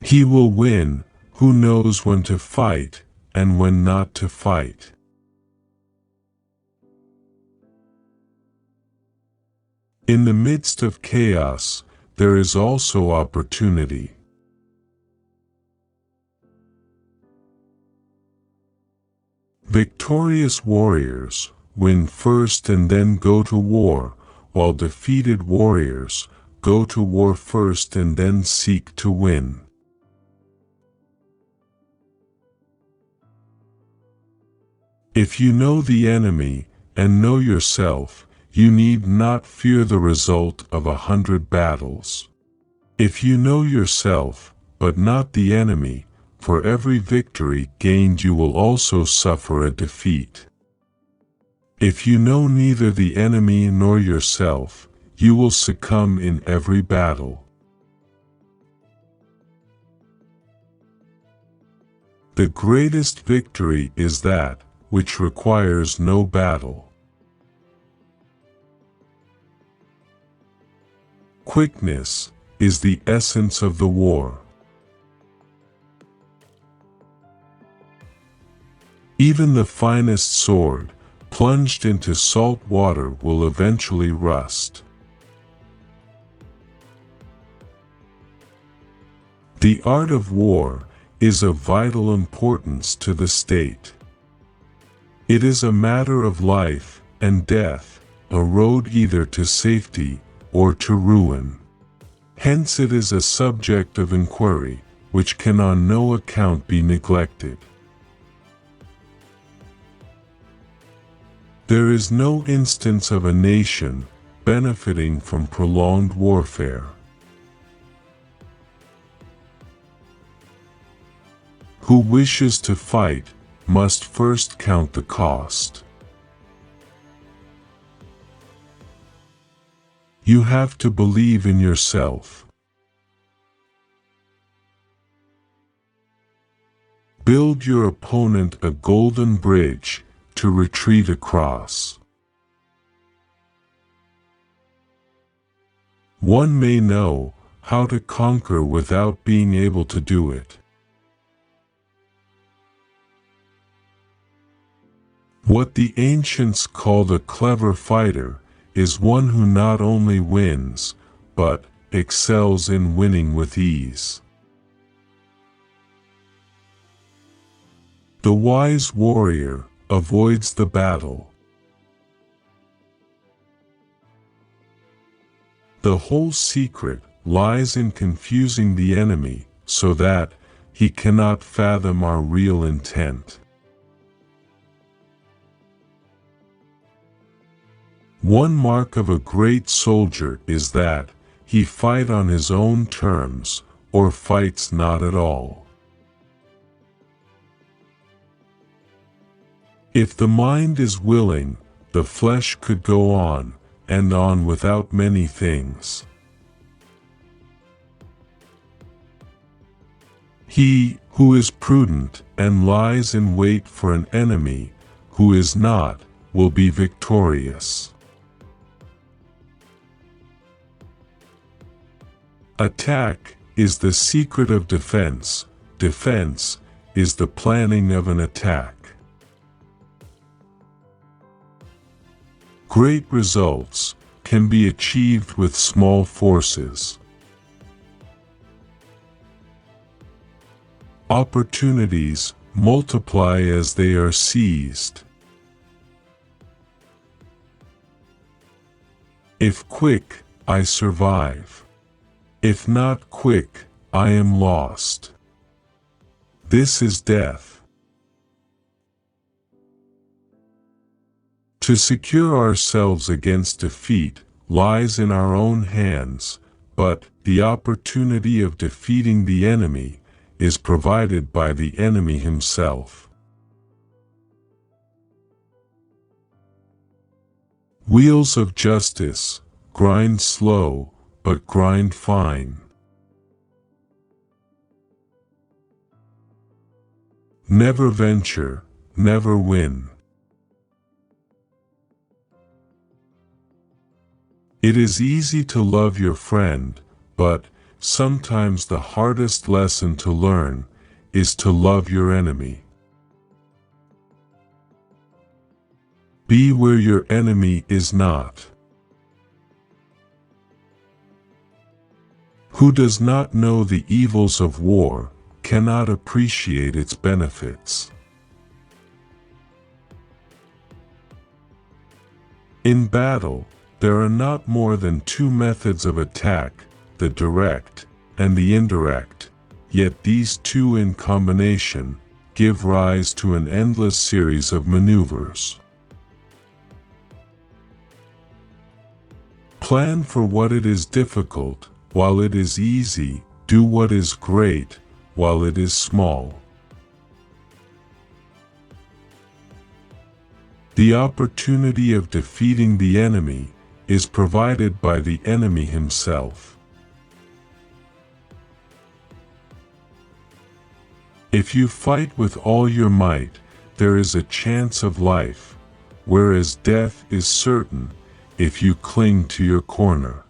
He will win who knows when to fight and when not to fight. In the midst of chaos, there is also opportunity. Victorious warriors win first and then go to war, while defeated warriors go to war first and then seek to win. If you know the enemy and know yourself, you need not fear the result of 100 battles. If you know yourself, but not the enemy, for every victory gained you will also suffer a defeat. If you know neither the enemy nor yourself, you will succumb in every battle. The greatest victory is that which requires no battle. Quickness is the essence of the war. Even the finest sword, plunged into salt water, will eventually rust. The art of war is of vital importance to the state. It is a matter of life and death, a road either to safety or to ruin. Hence it is a subject of inquiry, which can on no account be neglected. There is no instance of a nation benefiting from prolonged warfare. Who wishes to fight must first count the cost. You have to believe in yourself. Build your opponent a golden bridge to retreat across. One may know how to conquer without being able to do it. What the ancients called a clever fighter is one who not only wins, but excels in winning with ease. The wise warrior avoids the battle. The whole secret lies in confusing the enemy so that he cannot fathom our real intent. One mark of a great soldier is that he fight on his own terms, or fights not at all. If the mind is willing, the flesh could go on, and on without many things. He who is prudent and lies in wait for an enemy, who is not, will be victorious. Attack is the secret of defense. Defense is the planning of an attack. Great results can be achieved with small forces. Opportunities multiply as they are seized. If quick, I survive. If not quick, I am lost. This is death. To secure ourselves against defeat lies in our own hands, but the opportunity of defeating the enemy is provided by the enemy himself. Wheels of justice grind slow, but grind fine. Never venture, never win. It is easy to love your friend, but sometimes the hardest lesson to learn is to love your enemy. Be where your enemy is not. Who does not know the evils of war cannot appreciate its benefits. In battle, there are not more than two methods of attack, the direct and the indirect, yet these two in combination give rise to an endless series of maneuvers. Plan for what it is difficult while it is easy, do what is great while it is small. The opportunity of defeating the enemy is provided by the enemy himself. If you fight with all your might, there is a chance of life, whereas death is certain if you cling to your corner.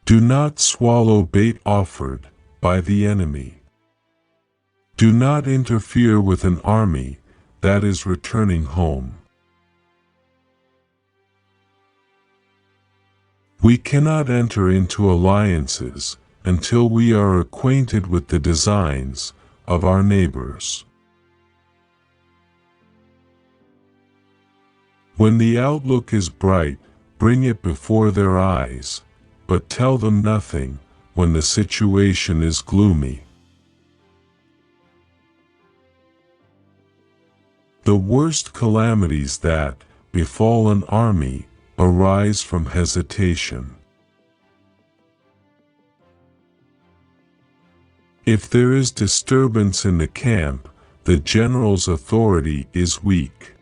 Do not swallow bait offered by the enemy. Do not interfere with an army that is returning home. We cannot enter into alliances until we are acquainted with the designs of our neighbors. When the outlook is bright, bring it before their eyes, but tell them nothing when the situation is gloomy. The worst calamities that befall an army arise from hesitation. If there is disturbance in the camp, the general's authority is weak.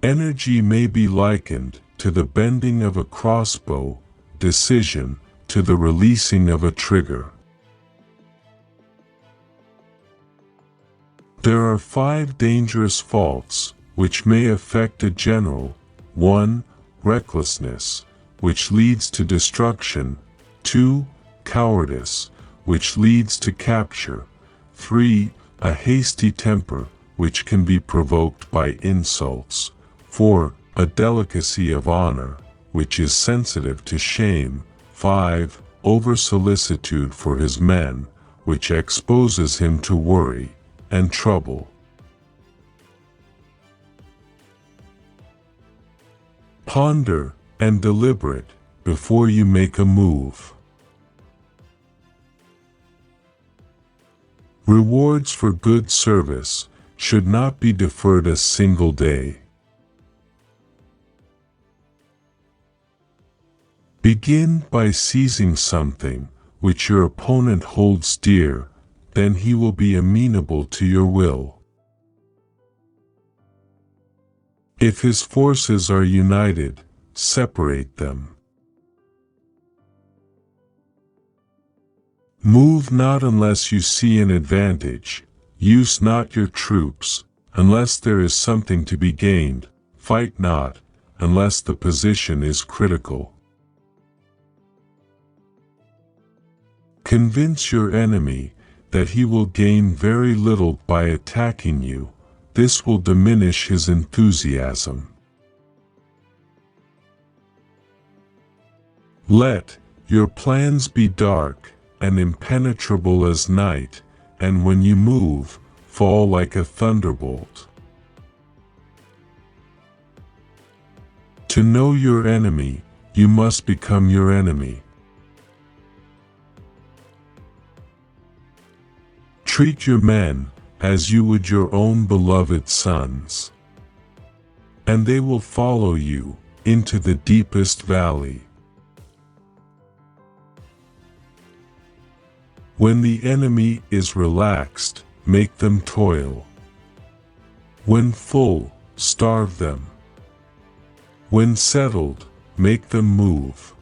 Energy may be likened to the bending of a crossbow, decision to the releasing of a trigger. There are 5 dangerous faults which may affect a general. 1. Recklessness, which leads to destruction. 2. Cowardice, which leads to capture. 3. A hasty temper, which can be provoked by insults. 4. A delicacy of honor, which is sensitive to shame. 5. Over-solicitude for his men, which exposes him to worry and trouble. Ponder and deliberate before you make a move. Rewards for good service should not be deferred a single day. Begin by seizing something which your opponent holds dear, then he will be amenable to your will. If his forces are united, separate them. Move not unless you see an advantage, use not your troops, unless there is something to be gained, fight not, unless the position is critical. Convince your enemy that he will gain very little by attacking you. This will diminish his enthusiasm. Let your plans be dark and impenetrable as night, and when you move, fall like a thunderbolt. To know your enemy, you must become your enemy. Treat your men as you would your own beloved sons, and they will follow you into the deepest valley. When the enemy is relaxed, make them toil. When full, starve them. When settled, make them move.